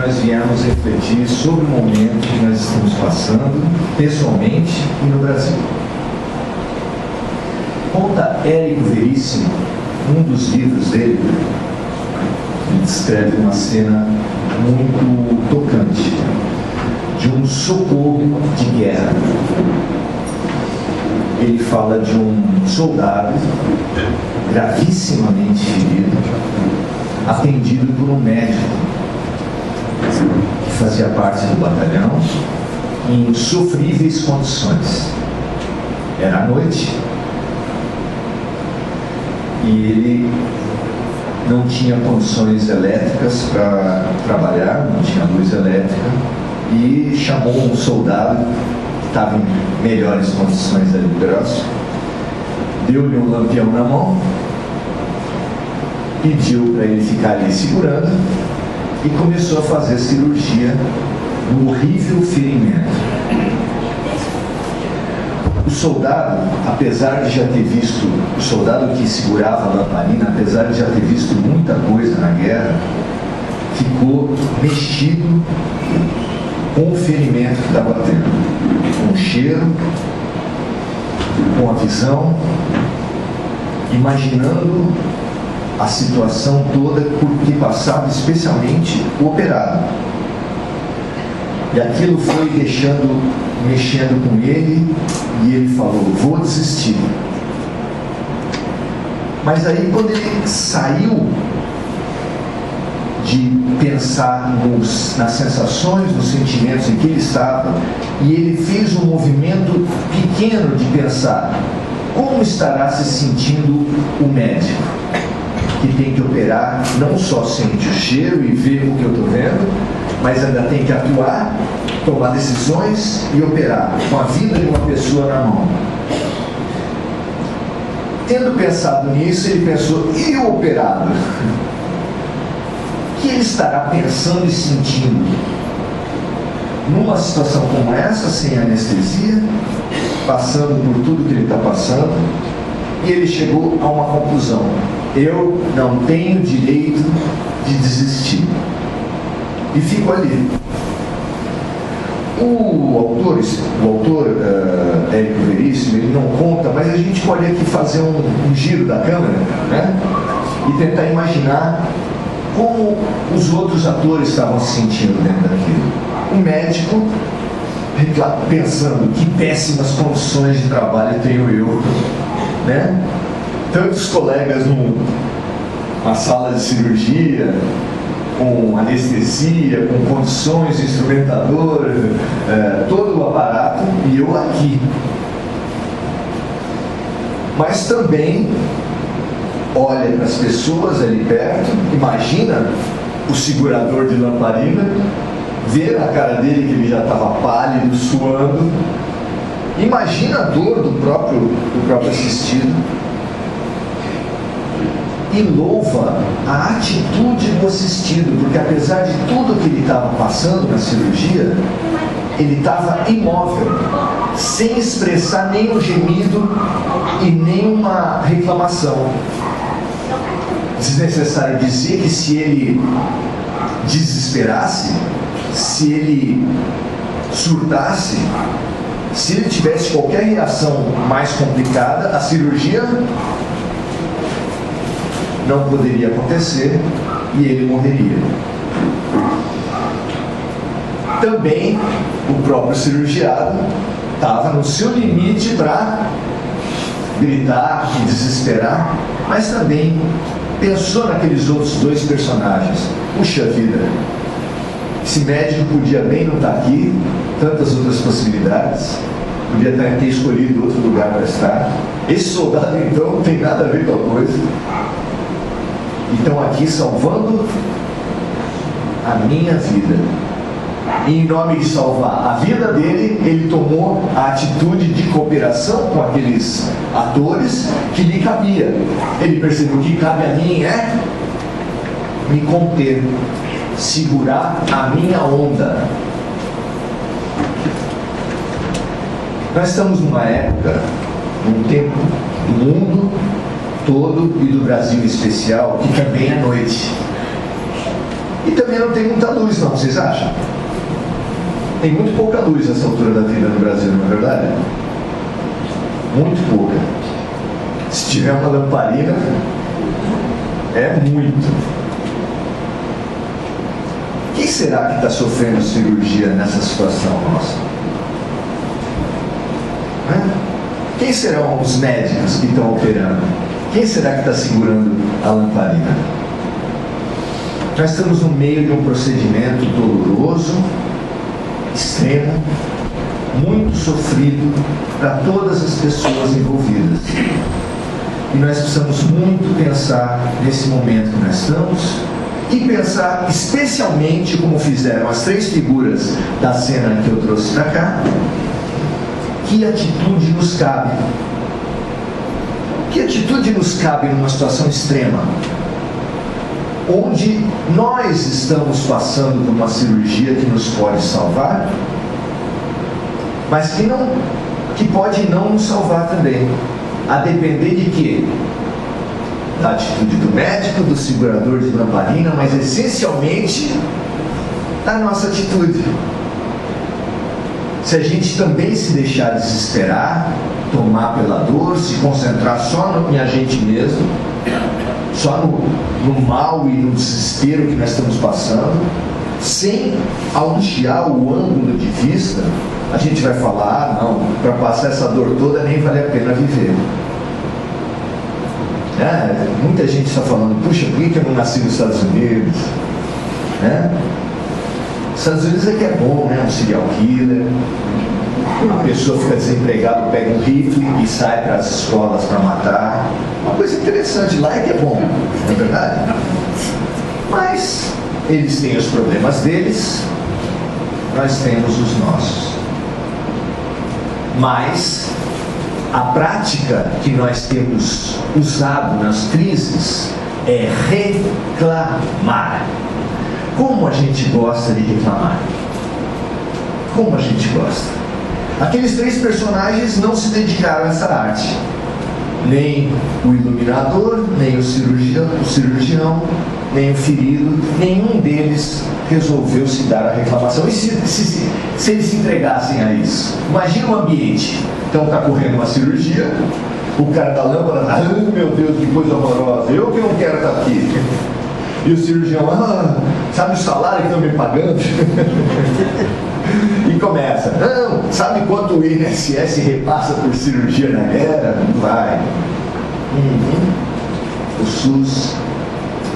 nós viemos refletir sobre o momento que nós estamos passando, pessoalmente e no Brasil. Conta Érico Veríssimo, um dos livros dele, ele descreve uma cena muito tocante de um socorro de guerra. Ele fala de um soldado gravissimamente ferido, atendido por um médico que fazia parte do batalhão em sofríveis condições. Era à noite e ele não tinha condições elétricas para trabalhar, não tinha luz elétrica, e chamou um soldado que estava em melhores condições ali próximo, deu-lhe um lampião na mão, pediu para ele ficar ali segurando e começou a fazer cirurgia do horrível ferimento. O soldado, apesar de já ter visto, o soldado que segurava a lamparina, apesar de já ter visto muita coisa na guerra, ficou mexido com o ferimento que estava tendo, com o cheiro, com a visão, imaginando a situação toda por que passava, especialmente o operado. E aquilo foi mexendo com ele, e ele falou: vou desistir. Mas aí, quando ele saiu de pensar nas sensações, nos sentimentos em que ele estava, e ele fez um movimento pequeno de pensar: como estará se sentindo o médico que tem que operar, não só sente o cheiro e vê o que eu estou vendo, mas ainda tem que atuar, tomar decisões e operar com a vida de uma pessoa na mão. Tendo pensado nisso, ele pensou: e o operado? O que ele estará pensando e sentindo numa situação como essa, sem anestesia, passando por tudo que ele está passando? E ele chegou a uma conclusão: eu não tenho direito de desistir. E ficou ali. O autor Érico Veríssimo, ele não conta, mas a gente pode aqui fazer um giro da câmera, né? E tentar imaginar como os outros atores estavam se sentindo dentro daquilo. O médico pensando: que péssimas condições de trabalho tenho eu, né? Tantos colegas numa sala de cirurgia, com anestesia, com condições, instrumentador, todo o aparato, e eu aqui. Mas também olha para as pessoas ali perto, imagina o segurador de lamparina, vê na cara dele que ele já estava pálido, suando, imagina a dor do próprio assistido, e louva a atitude do assistido, porque apesar de tudo que ele estava passando na cirurgia, ele estava imóvel, sem expressar nenhum gemido e nenhuma reclamação. Desnecessário dizer que se ele desesperasse, se ele surtasse, se ele tivesse qualquer reação mais complicada, a cirurgia não poderia acontecer e ele morreria. Também o próprio cirurgião estava no seu limite para gritar e desesperar, mas também pensou naqueles outros dois personagens. Puxa vida, esse médico podia bem não estar aqui, tantas outras possibilidades, podia ter escolhido outro lugar para estar. Esse soldado então não tem nada a ver com a coisa. Então aqui salvando a minha vida. E em nome de salvar a vida dele, ele tomou a atitude de cooperação com aqueles atores que lhe cabia. Ele percebeu que cabe a mim é me conter, segurar a minha onda. Nós estamos numa época, num tempo do mundo todo e do Brasil em especial, que também é noite. E também não tem muita luz, não, vocês acham? Tem muito pouca luz nessa altura da vida no Brasil, não é verdade? Muito pouca. Se tiver uma lamparina, é muito. Quem será que está sofrendo cirurgia nessa situação nossa? Quem serão os médicos que estão operando? Quem será que está segurando a lamparina? Nós estamos no meio de um procedimento doloroso, extremo, muito sofrido para todas as pessoas envolvidas. E nós precisamos muito pensar nesse momento que nós estamos e pensar especialmente como fizeram as 3 figuras da cena que eu trouxe para cá. Que atitude nos cabe? Que atitude nos cabe numa situação extrema? Onde nós estamos passando por uma cirurgia que nos pode salvar, mas que pode não nos salvar também. A depender de quê? Da atitude do médico, do segurador de lamparina, mas essencialmente da nossa atitude. Se a gente também se deixar desesperar, tomar pela dor, se concentrar só em a gente mesmo, só no mal e no desespero que nós estamos passando, sem altear o ângulo de vista, a gente vai falar, não, para passar essa dor toda nem vale a pena viver. Muita gente está falando, puxa, por que eu não nasci nos Estados Unidos? Estados Unidos é que é bom, né? Um serial killer, a pessoa fica desempregada, pega um rifle e sai para as escolas para matar. Uma coisa interessante, lá é que é bom, não é verdade? Mas eles têm os problemas deles, nós temos os nossos. Mas a prática que nós temos usado nas crises é reclamar. Como a gente gosta de reclamar? Como a gente gosta? Aqueles 3 personagens não se dedicaram a essa arte. Nem o iluminador, nem o cirurgião, nem o ferido, nenhum deles resolveu se dar a reclamação. E se eles se entregassem a isso? Imagina um ambiente. Então está correndo uma cirurgia, o cara da lâmpada, meu Deus, que coisa horrorosa, eu que não quero estar aqui. E o cirurgião, sabe o salário que estão me pagando? E começa, não, sabe quanto o INSS repassa por cirurgia na guerra? Não vai. O SUS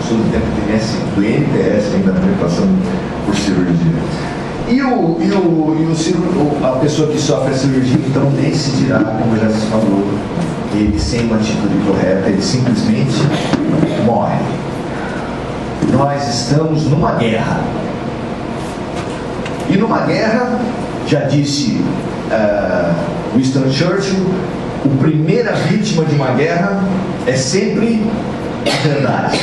do INPS ainda não está passando por cirurgia. A pessoa que sofre a cirurgia, então, nem se dirá, como já se falou, ele sem uma atitude correta, ele simplesmente morre. Nós estamos numa guerra. E numa guerra, já disse Winston Churchill, a primeira vítima de uma guerra é sempre a verdade.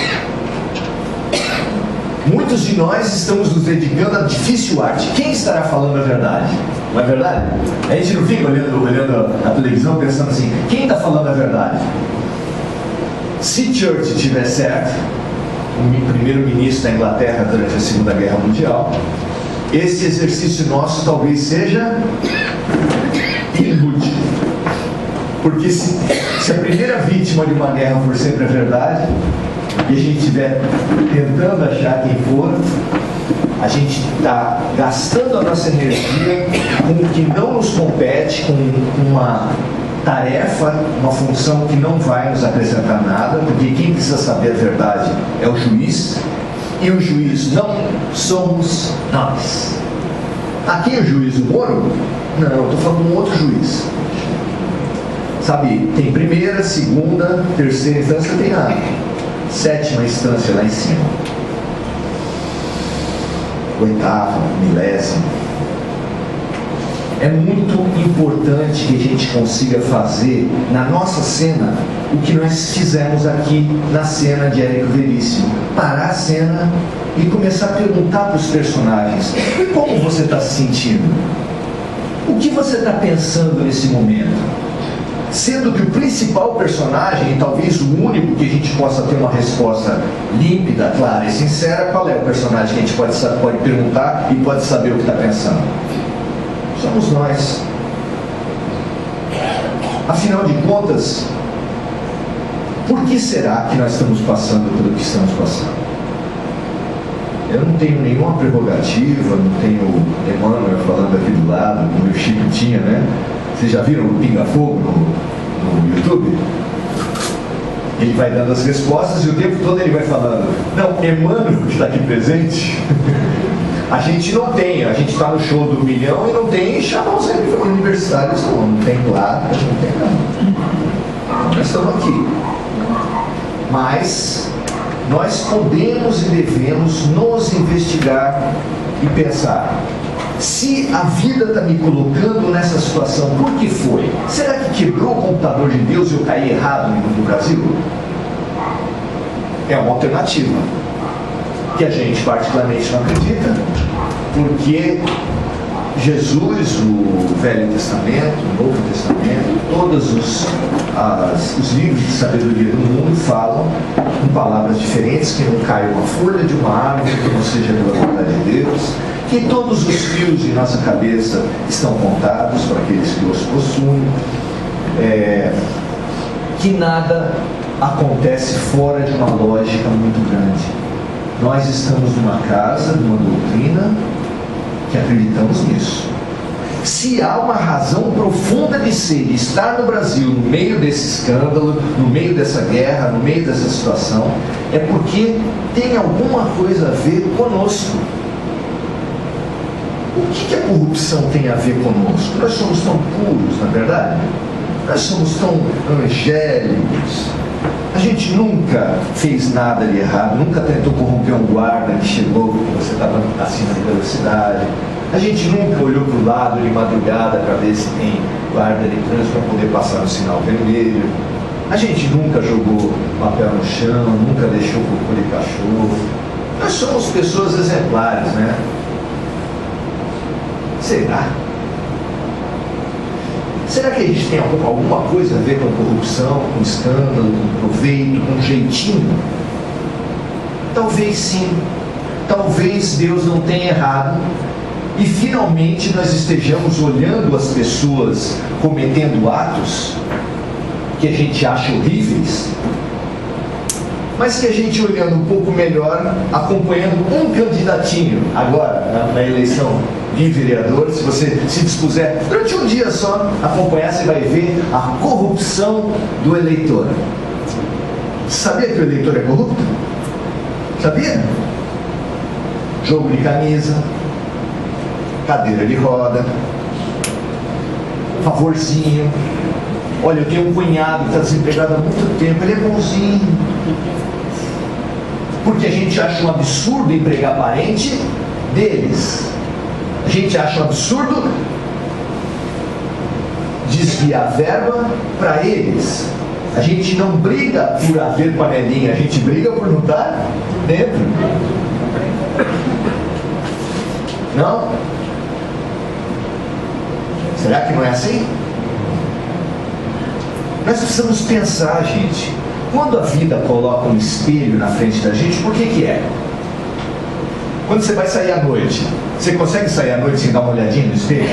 Muitos de nós estamos nos dedicando à difícil arte. Quem estará falando a verdade? Não é verdade? A gente não fica olhando a televisão pensando assim, quem está falando a verdade? Se Churchill tiver certo, o primeiro-ministro da Inglaterra durante a Segunda Guerra Mundial, esse exercício nosso talvez seja inútil. Porque se a primeira vítima de uma guerra for sempre a verdade, e a gente estiver tentando achar quem for, a gente está gastando a nossa energia com o que não nos compete, com uma tarefa, uma função que não vai nos acrescentar nada, porque quem precisa saber a verdade é o juiz, e o juiz não somos nós. Aqui é o juiz, o Moro? Não, eu estou falando de um outro juiz. Sabe, tem primeira, segunda, terceira instância, tem a 7ª instância lá em cima. 8ª, milésima. É muito importante que a gente consiga fazer na nossa cena o que nós fizemos aqui na cena de Érico Veríssimo. Parar a cena e começar a perguntar para os personagens: como você está se sentindo? O que você está pensando nesse momento? sendo que o principal personagem, e talvez o único que a gente possa ter uma resposta límpida, clara e sincera, qual é o personagem que a gente pode perguntar e pode saber o que está pensando? Somos nós. Afinal de contas, por que será que nós estamos passando pelo que estamos passando? Eu não tenho nenhuma prerrogativa, não tenho Emmanuel falando aqui do lado, como o Chico tinha, né? Vocês já viram o Pinga Fogo no YouTube? Ele vai dando as respostas e o tempo todo ele vai falando. Não, Emmanuel, que está aqui presente, a gente não tem, a gente está no show do milhão e não tem chamar os universitários, não tem placa, não tem nada. Nós estamos aqui. Mas nós podemos e devemos nos investigar e pensar: se a vida está me colocando nessa situação, por que foi? Será que quebrou o computador de Deus e eu caí errado no Brasil? É uma alternativa que a gente particularmente não acredita, porque Jesus, o Velho Testamento, o Novo Testamento, todos os livros de sabedoria do mundo falam com palavras diferentes, que não caia uma folha de uma árvore que não seja pela vontade de Deus, que todos os fios de nossa cabeça estão contados para aqueles que os possuem, que nada acontece fora de uma lógica muito grande. Nós estamos numa casa, numa doutrina, que acreditamos nisso. Se há uma razão profunda de ser, de estar no Brasil, no meio desse escândalo, no meio dessa guerra, no meio dessa situação, é porque tem alguma coisa a ver conosco. O que a corrupção tem a ver conosco? Nós somos tão puros, na verdade? Nós somos tão angélicos. A gente nunca fez nada de errado, nunca tentou corromper um guarda que chegou porque você estava acima de velocidade. A gente nunca olhou para o lado de madrugada para ver se tem guarda de trânsito para poder passar no sinal vermelho. A gente nunca jogou papel no chão, nunca deixou cocô de cachorro. Nós somos pessoas exemplares, né? Será? Será que a gente tem alguma coisa a ver com corrupção, com escândalo, com proveito, com jeitinho? Talvez sim. Talvez Deus não tenha errado e finalmente nós estejamos olhando as pessoas cometendo atos que a gente acha horríveis, mas que a gente, olhando um pouco melhor, acompanhando um candidatinho agora na eleição de vereador, se você se dispuser durante um dia só acompanhar, você vai ver a corrupção do eleitor. Sabia que o eleitor é corrupto? Sabia? Jogo de camisa, cadeira de roda, favorzinho. Olha, eu tenho um cunhado que está desempregado há muito tempo, ele é bonzinho. Porque a gente acha um absurdo empregar parente deles. A gente acha um absurdo desviar verba para eles. A gente não briga por haver panelinha, a gente briga por não estar dentro. Não? Será que não é assim? Nós precisamos pensar, gente. Quando a vida coloca um espelho na frente da gente, por que é? Quando você vai sair à noite, você consegue sair à noite sem dar uma olhadinha no espelho?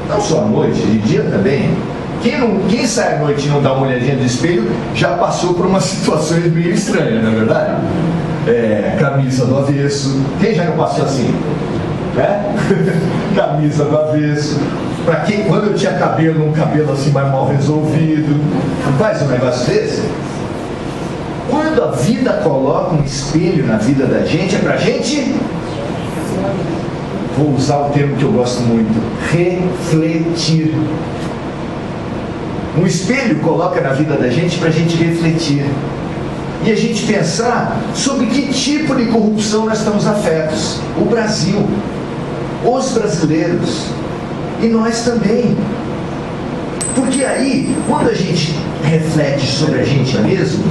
Não só à noite, de dia também. Quem sai à noite e não dá uma olhadinha no espelho já passou por umas situações meio estranhas, não é verdade? Camisa do avesso. Quem já não passou assim? Camisa do avesso. Para quem, quando eu tinha cabelo, um cabelo assim mais mal resolvido, não faz um negócio desse? Quando a vida coloca um espelho na vida da gente, é pra gente, vou usar o termo que eu gosto muito, refletir. Um espelho coloca na vida da gente pra gente refletir. E a gente pensar sobre que tipo de corrupção nós estamos afetos. O Brasil, os brasileiros, e nós também. Porque aí, quando a gente reflete sobre a gente mesmo,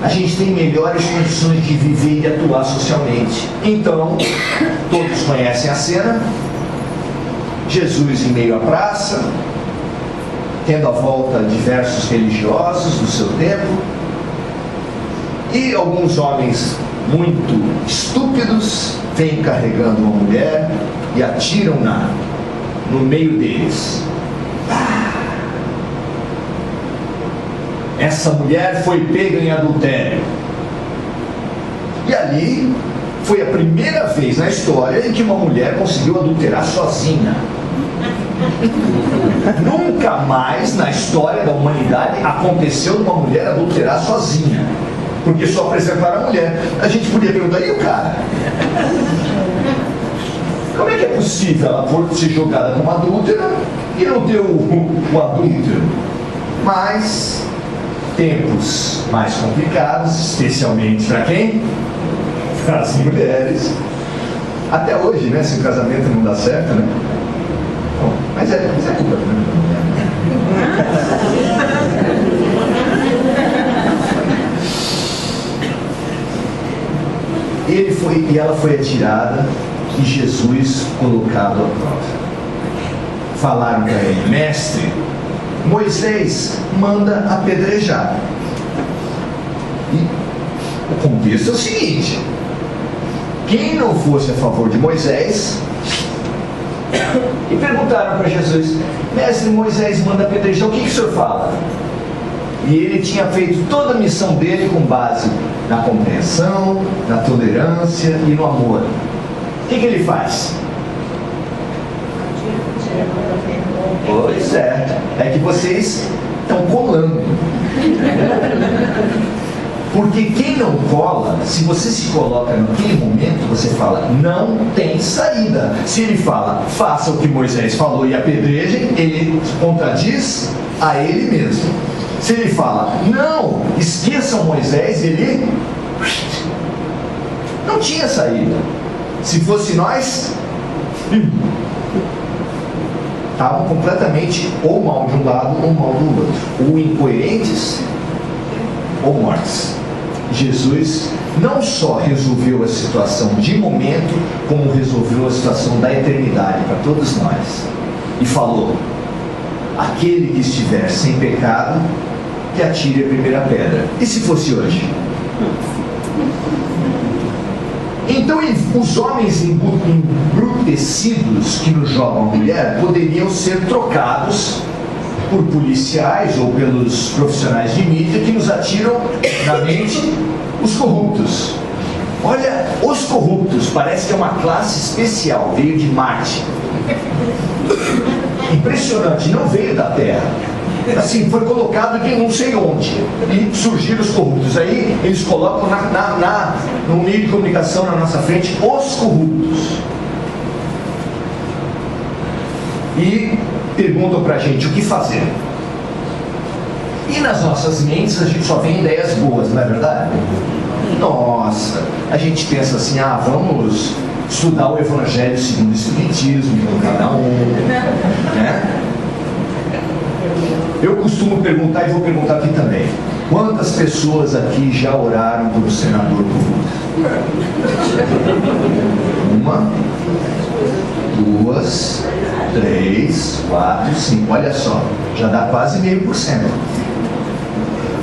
a gente tem melhores condições de viver e de atuar socialmente. Então, todos conhecem a cena, Jesus em meio à praça, tendo à volta diversos religiosos do seu tempo, e alguns homens muito estúpidos vêm carregando uma mulher e atiram-na no meio deles. Essa mulher foi pega em adultério. E ali foi a primeira vez na história em que uma mulher conseguiu adulterar sozinha. Nunca mais na história da humanidade aconteceu uma mulher adulterar sozinha, porque só apresentaram a mulher. A gente podia perguntar, e o cara? Como é que é possível ela ser jogada como adúltera e não ter o adúltero? Mas tempos mais complicados, especialmente para quem? Para as mulheres. Até hoje, né? Se o casamento não dá certo, né? Bom, mas é culpa, né? E ela foi atirada e Jesus colocado à prova. Falaram para ele: mestre, Moisés manda apedrejar. E o contexto é o seguinte: quem não fosse a favor de Moisés, e perguntaram para Jesus: mestre, Moisés manda apedrejar, o que o senhor fala? E ele tinha feito toda a missão dele com base na compreensão, na tolerância e no amor. O que ele faz? Pois é que vocês estão colando. Porque quem não cola, se você se coloca naquele momento, você fala, não tem saída. Se ele fala, faça o que Moisés falou e apedrejem, ele contradiz a ele mesmo. Se ele fala, não, esqueçam Moisés, ele não tinha saída. Se fosse nós, estavam completamente ou mal de um lado ou mal do outro, ou incoerentes ou mortos. Jesus não só resolveu a situação de momento, como resolveu a situação da eternidade para todos nós. E falou: aquele que estiver sem pecado, que atire a primeira pedra. E se fosse hoje? Então os homens embrutecidos que nos jogam a mulher poderiam ser trocados por policiais ou pelos profissionais de mídia que nos atiram na mente os corruptos. Olha, os corruptos, parece que é uma classe especial, veio de Marte. Impressionante, não veio da Terra. Assim, foi colocado de não sei onde e surgiram os corruptos. Aí eles colocam no meio de comunicação na nossa frente os corruptos e perguntam pra gente o que fazer. E nas nossas mentes a gente só vê ideias boas, não é verdade? Nossa, a gente pensa assim, vamos estudar o Evangelho segundo o Espiritismo, cada um, né? Eu costumo perguntar, e vou perguntar aqui também: quantas pessoas aqui já oraram por um senador corrupto? 1, 2, 3, 4, 5. Olha só, já dá quase 0,5%.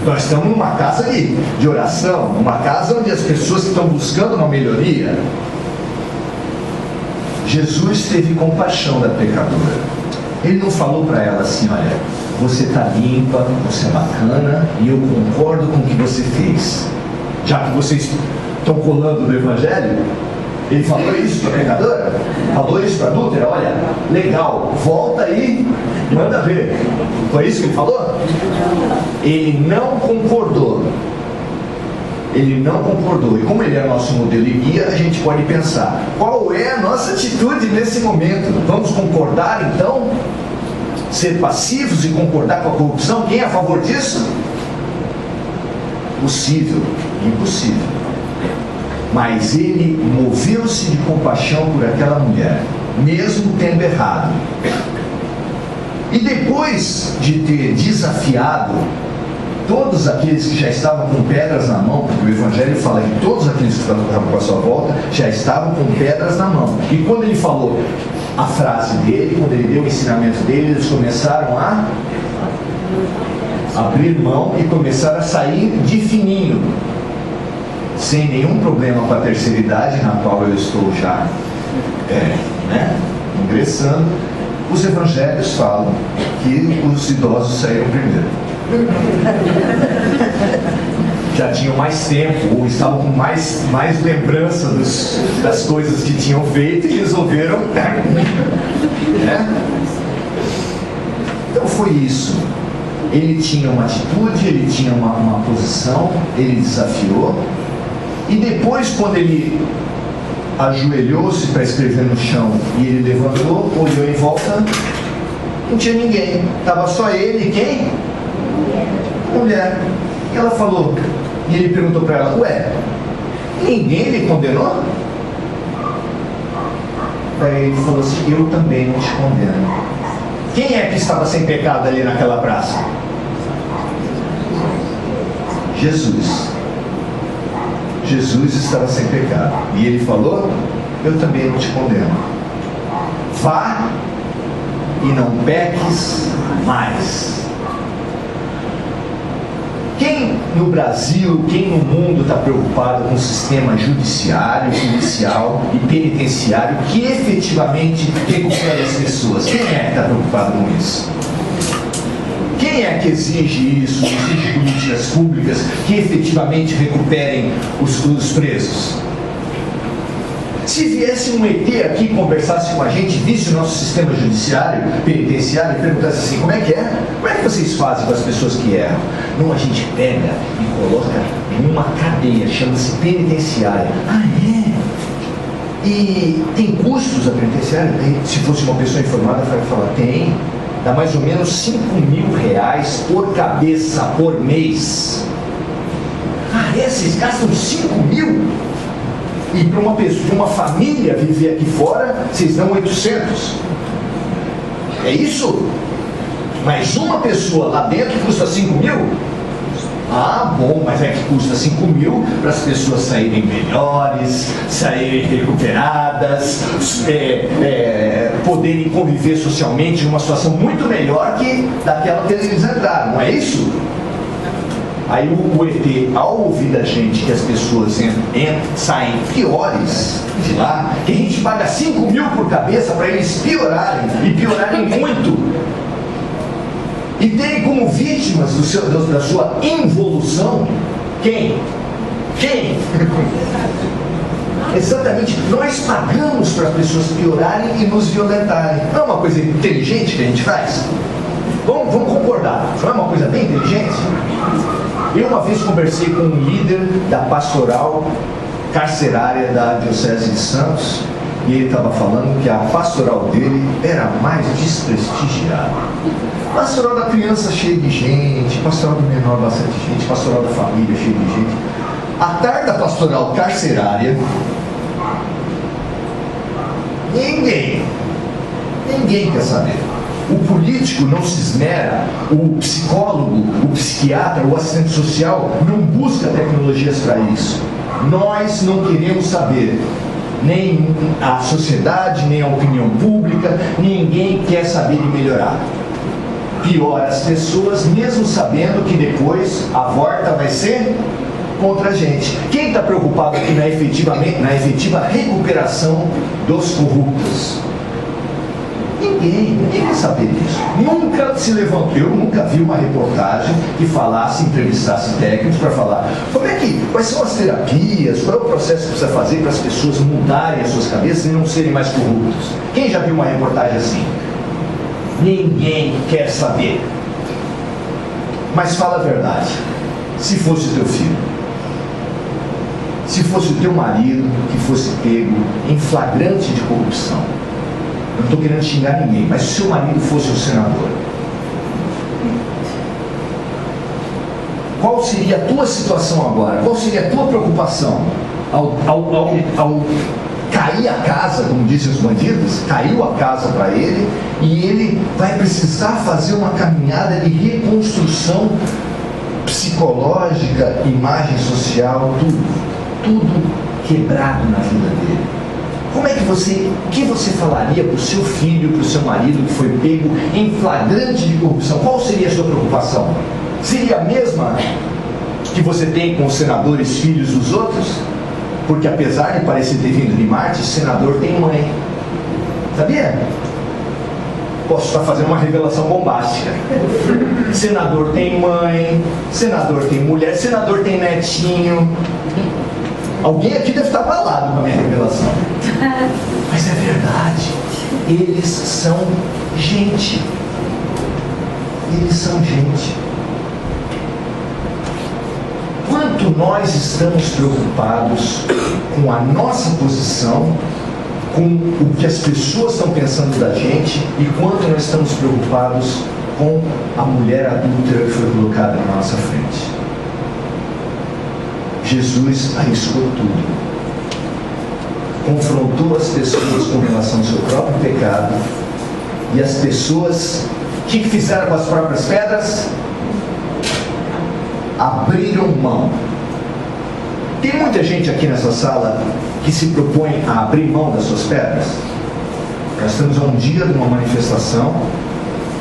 Nós estamos numa casa de oração, numa casa onde as pessoas estão buscando uma melhoria. Jesus teve compaixão da pecadora. Ele não falou para ela assim: olha, você está limpa, você é bacana e eu concordo com o que você fez. Já que vocês estão colando no Evangelho, ele falou isso para a pecadora? Falou isso para a adúltera? Olha, legal, volta aí, manda ver. Foi isso que ele falou? Ele não concordou. Ele não concordou. E como ele é nosso modelo e guia, a gente pode pensar: qual é a nossa atitude nesse momento? Vamos concordar então? Ser passivos e concordar com a corrupção? Quem é a favor disso? Possível, impossível. Mas ele moveu-se de compaixão por aquela mulher, mesmo tendo errado. E depois de ter desafiado todos aqueles que já estavam com pedras na mão, porque o Evangelho fala que todos aqueles que estavam com a sua volta já estavam com pedras na mão. E quando ele falou a frase dele, quando ele deu o ensinamento dele, eles começaram a abrir mão e começar a sair de fininho, sem nenhum problema com a terceira idade, na qual eu estou já ingressando. Os evangelhos falam que os idosos saíram primeiro. Já tinham mais tempo, ou estavam com mais lembrança das coisas que tinham feito e resolveram. Então foi isso. Ele tinha uma atitude, ele tinha uma posição, ele desafiou. E depois, quando ele ajoelhou-se para escrever no chão e ele levantou, olhou em volta, não tinha ninguém. Estava só ele e quem? Mulher. E ela falou, e ele perguntou para ela, ué, ninguém lhe condenou? Aí ele falou assim, eu também não te condeno. Quem é que estava sem pecado ali naquela praça? Jesus. Jesus estava sem pecado. E ele falou, eu também não te condeno. Vá e não peques mais. Quem no Brasil, quem no mundo está preocupado com o sistema judiciário, policial e penitenciário que efetivamente recupera as pessoas? Quem é que está preocupado com isso? Quem é que exige isso, exige políticas públicas que efetivamente recuperem os presos? Se viesse um ET aqui e conversasse com a gente, visse o nosso sistema judiciário, penitenciário, e perguntasse assim, como é que é? Como é que vocês fazem com as pessoas que erram? Não, a gente pega e coloca numa cadeia, chama-se penitenciária. Ah, é? E tem custos a penitenciária? Se fosse uma pessoa informada, vai falar, tem. Dá mais ou menos R$5.000 por cabeça por mês. Ah, é? Vocês gastam 5 mil? E para uma pessoa, uma família viver aqui fora, vocês dão 800. É isso? Mas uma pessoa lá dentro custa 5 mil? Ah, bom, mas é que custa 5 mil para as pessoas saírem melhores, saírem recuperadas, poderem conviver socialmente numa situação muito melhor que daquela que eles entraram, não é isso? Aí o ET, ao ouvir da gente que as pessoas saem piores de lá, que a gente paga 5 mil por cabeça para eles piorarem, e piorarem muito, e terem como vítimas da sua involução, quem? Exatamente, nós pagamos para as pessoas piorarem e nos violentarem. Não é uma coisa inteligente que a gente faz? Vamos concordar, não é uma coisa bem inteligente? Eu uma vez conversei com um líder da pastoral carcerária da Diocese de Santos, e ele estava falando que a pastoral dele era mais desprestigiada. Pastoral da criança cheia de gente, pastoral do menor bastante gente, pastoral da família cheia de gente. A tarde da pastoral carcerária, ninguém quer saber. O político não se esmera, o psicólogo, o psiquiatra, o assistente social não busca tecnologias para isso. Nós não queremos saber, nem a sociedade, nem a opinião pública, ninguém quer saber de melhorar. Piora as pessoas, mesmo sabendo que depois a volta vai ser contra a gente. Quem está preocupado aqui na efetiva recuperação dos corruptos? Ninguém quer saber disso. Nunca se levantou, eu nunca vi uma reportagem que falasse, entrevistasse técnicos para falar quais são as terapias, qual é o processo que precisa fazer para as pessoas mudarem as suas cabeças e não serem mais corruptos. Quem já viu uma reportagem assim? Ninguém quer saber. Mas fala a verdade. Se fosse o teu filho, se fosse o teu marido que fosse pego em flagrante de corrupção, eu não estou querendo xingar ninguém, mas se o seu marido fosse o senador, qual seria a tua situação agora? Qual seria a tua preocupação ao cair a casa, como dizem os bandidos? Caiu a casa para ele e ele vai precisar fazer uma caminhada de reconstrução psicológica, imagem social, tudo quebrado na vida dele. Como é que o que você falaria para o seu filho, para o seu marido que foi pego em flagrante de corrupção? Qual seria a sua preocupação? Seria a mesma que você tem com os senadores filhos dos outros? Porque apesar de parecer ter vindo de Marte, senador tem mãe. Sabia? Posso estar fazendo uma revelação bombástica. Senador tem mãe, senador tem mulher, senador tem netinho. Alguém aqui deve estar abalado com a minha revelação. Mas é verdade. Eles são gente. Eles são gente. Quanto nós estamos preocupados com a nossa posição, com o que as pessoas estão pensando da gente, e quanto nós estamos preocupados com a mulher adúltera que foi colocada na nossa frente. Jesus arriscou tudo. Confrontou as pessoas com relação ao seu próprio pecado, e as pessoas, o que fizeram com as próprias pedras? Abriram mão. Tem muita gente aqui nessa sala que se propõe a abrir mão das suas pedras. Nós estamos a um dia de uma manifestação,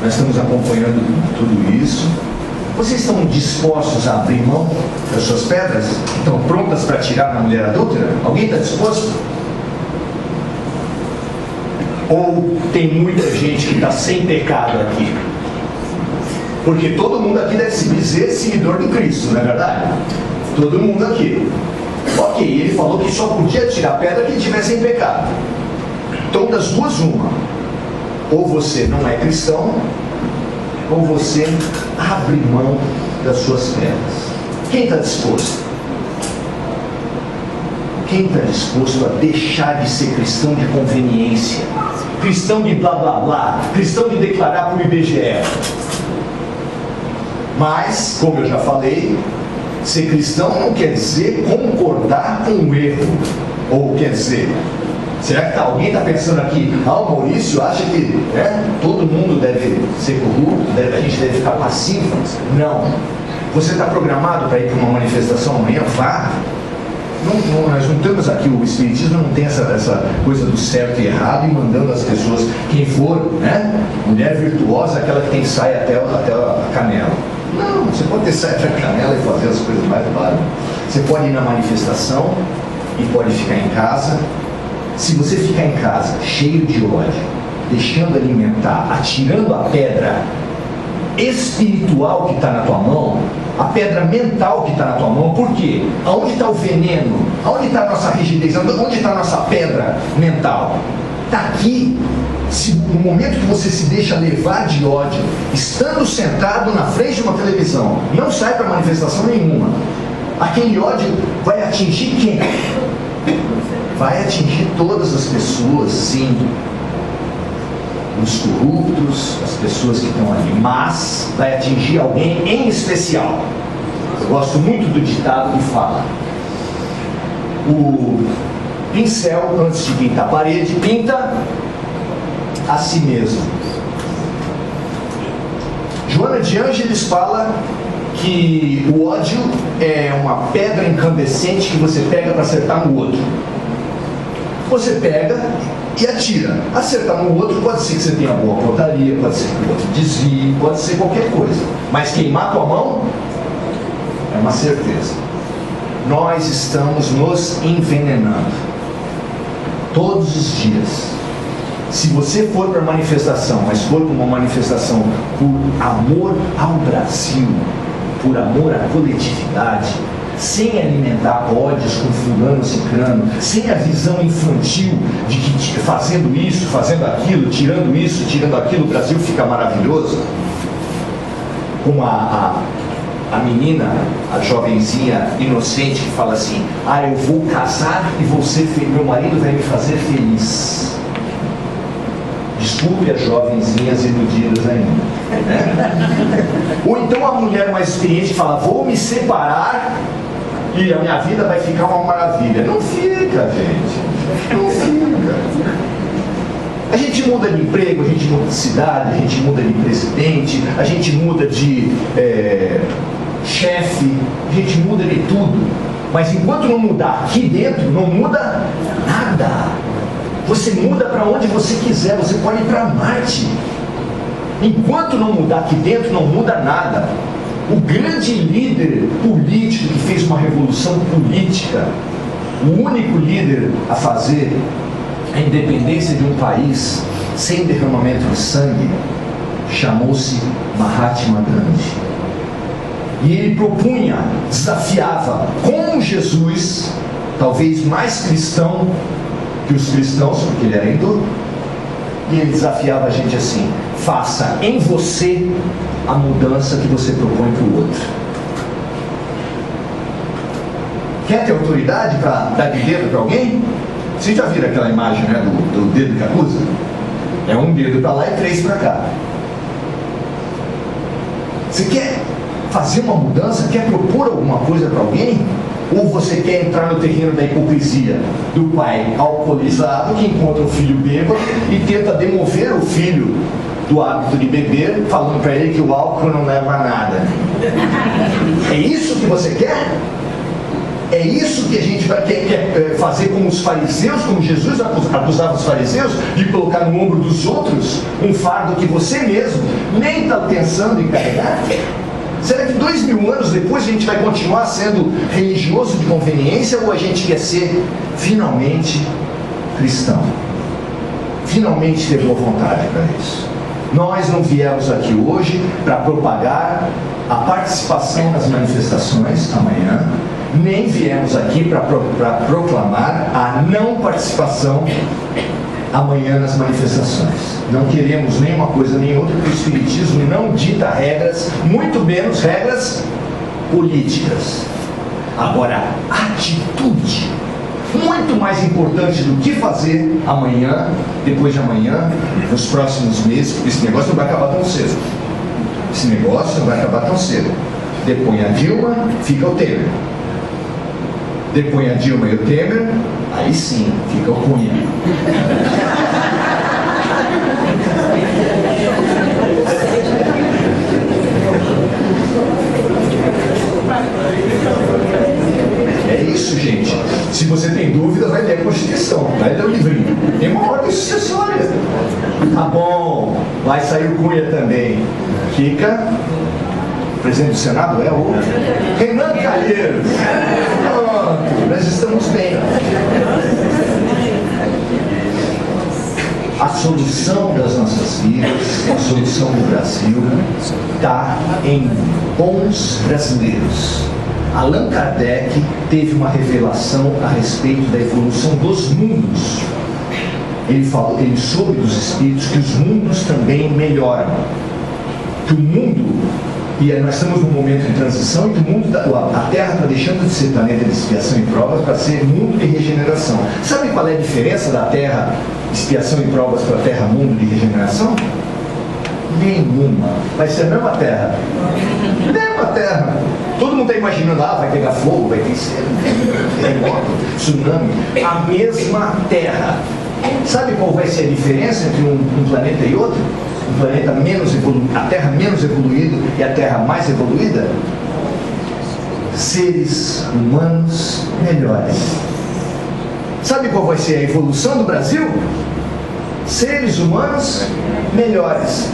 nós estamos acompanhando tudo isso. Vocês estão dispostos a abrir mão das suas pedras? Estão prontas para atirar na mulher adúltera? Alguém está disposto? Ou tem muita gente que está sem pecado aqui? Porque todo mundo aqui deve se dizer seguidor de Cristo, não é verdade? Todo mundo aqui. Ok, ele falou que só podia tirar pedra quem tivesse em pecado. Então, das duas, uma. Ou você não é cristão, ou você abre mão das suas pedras. Quem está disposto? Quem está disposto a deixar de ser cristão de conveniência? Cristão de blá blá blá, cristão de declarar para o IBGE. Mas, como eu já falei, ser cristão não quer dizer concordar com o erro. Ou quer dizer, será que alguém está pensando aqui, o Maurício acha que todo mundo deve ser corrupto, a gente deve ficar passivo? Não. Você está programado para ir para uma manifestação amanhã? Vá. Nós não temos aqui, o Espiritismo não tem essa coisa do certo e errado e mandando as pessoas, quem for, mulher virtuosa, aquela que tem saia até a canela. Não, você pode ter saia até a canela e fazer as coisas mais bárbaras. Você pode ir na manifestação e pode ficar em casa. Se você ficar em casa cheio de ódio, deixando alimentar, atirando a pedra espiritual que está na tua mão, a pedra mental que está na tua mão, por quê? Aonde está o veneno? Aonde está a nossa rigidez? Onde está a nossa pedra mental? Está aqui. No momento que você se deixa levar de ódio, estando sentado na frente de uma televisão, não sai para manifestação nenhuma, aquele ódio vai atingir quem? Vai atingir todas as pessoas, sim. Os corruptos, as pessoas que estão ali, mas vai atingir alguém em especial. Eu gosto muito do ditado que fala: o pincel, antes de pintar a parede, pinta a si mesmo. Joana de Ângeles fala que o ódio é uma pedra incandescente que você pega para acertar no outro. Você pega e atira. Acertar no outro pode ser que você tenha boa pontaria, pode ser que o outro desvie, pode ser qualquer coisa. Mas queimar tua mão é uma certeza. Nós estamos nos envenenando todos os dias. Se você for para a manifestação, mas for para uma manifestação por amor ao Brasil, por amor à coletividade, sem alimentar ódios com fulano, ciclano, sem a visão infantil de que fazendo isso, fazendo aquilo, tirando isso, tirando aquilo, o Brasil fica maravilhoso, como a menina, a jovenzinha inocente que fala assim: eu vou casar e vou ser feliz, meu marido vai me fazer feliz. Desculpe as jovenzinhas iludidas ainda, né? Ou então a mulher mais experiente fala: vou me separar e a minha vida vai ficar uma maravilha. Não fica, gente. Não fica. A gente muda de emprego, a gente muda de cidade, a gente muda de presidente, a gente muda de chefe, a gente muda de tudo. Mas enquanto não mudar aqui dentro, não muda nada. Você muda para onde você quiser, você pode ir para Marte. Enquanto não mudar aqui dentro, não muda nada. O grande líder político que fez uma revolução política, o único líder a fazer a independência de um país sem derramamento de sangue, chamou-se Mahatma Gandhi. E ele propunha, desafiava, como Jesus, talvez mais cristão que os cristãos, porque ele era hindu, e ele desafiava a gente assim: faça em você a mudança que você propõe para o outro. Quer ter autoridade para dar de dedo para alguém? Vocês já viram aquela imagem, né, do dedo que acusa? É um dedo para lá e 3 para cá. Você quer fazer uma mudança? Quer propor alguma coisa para alguém? Ou você quer entrar no terreno da hipocrisia do pai alcoolizado que encontra o filho bêbado e tenta demover o filho do hábito de beber, falando para ele que o álcool não leva a nada? É isso que você quer? É isso que a gente quer fazer como os fariseus, como Jesus acusava os fariseus, de colocar no ombro dos outros um fardo que você mesmo nem está pensando em carregar? Será que 2000 anos depois a gente vai continuar sendo religioso de conveniência, ou a gente quer ser finalmente cristão? Finalmente ter boa vontade para isso. Nós não viemos aqui hoje para propagar a participação nas manifestações amanhã, nem viemos aqui para proclamar a não participação amanhã nas manifestações. Não queremos nem uma coisa nem outra, porque o Espiritismo não dita regras, muito menos regras políticas. Agora, atitude, muito mais importante do que fazer amanhã, depois de amanhã, nos próximos meses, porque esse negócio não vai acabar tão cedo. Esse negócio não vai acabar tão cedo. Depõe a Dilma, fica o Temer. Depõe a Dilma e o Temer, aí sim, fica o Cunha. É isso, gente. Se você tem dúvida, vai ler a Constituição, vai ler o livrinho. Tem uma ordem sucessória. Tá bom, vai sair o Cunha também. Fica. O presidente do Senado é o Renan Calheiros. Pronto, nós estamos bem. A solução das nossas vidas, a solução do Brasil, está em bons brasileiros. Allan Kardec teve uma revelação a respeito da evolução dos mundos. Ele soube dos espíritos que os mundos também melhoram. Que o mundo, e nós estamos num momento de transição, e que o mundo, a Terra está deixando de ser planeta de expiação e provas para ser mundo de regeneração. Sabe qual é a diferença da Terra expiação e provas para a Terra mundo de regeneração? Nenhuma. Vai ser a mesma Terra. Mesma Terra. Todo mundo está imaginando, vai pegar fogo, vai ter terremoto, tsunami. A mesma Terra. Sabe qual vai ser a diferença entre um planeta e outro? Um planeta menos evoluído, a Terra menos evoluída e a Terra mais evoluída? Seres humanos melhores. Sabe qual vai ser a evolução do Brasil? Seres humanos melhores.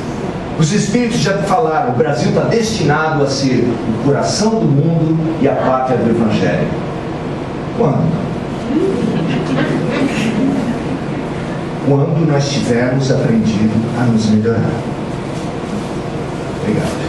Os espíritos já falaram, o Brasil está destinado a ser o coração do mundo e a pátria do Evangelho. Quando? Quando nós tivermos aprendido a nos melhorar. Obrigado.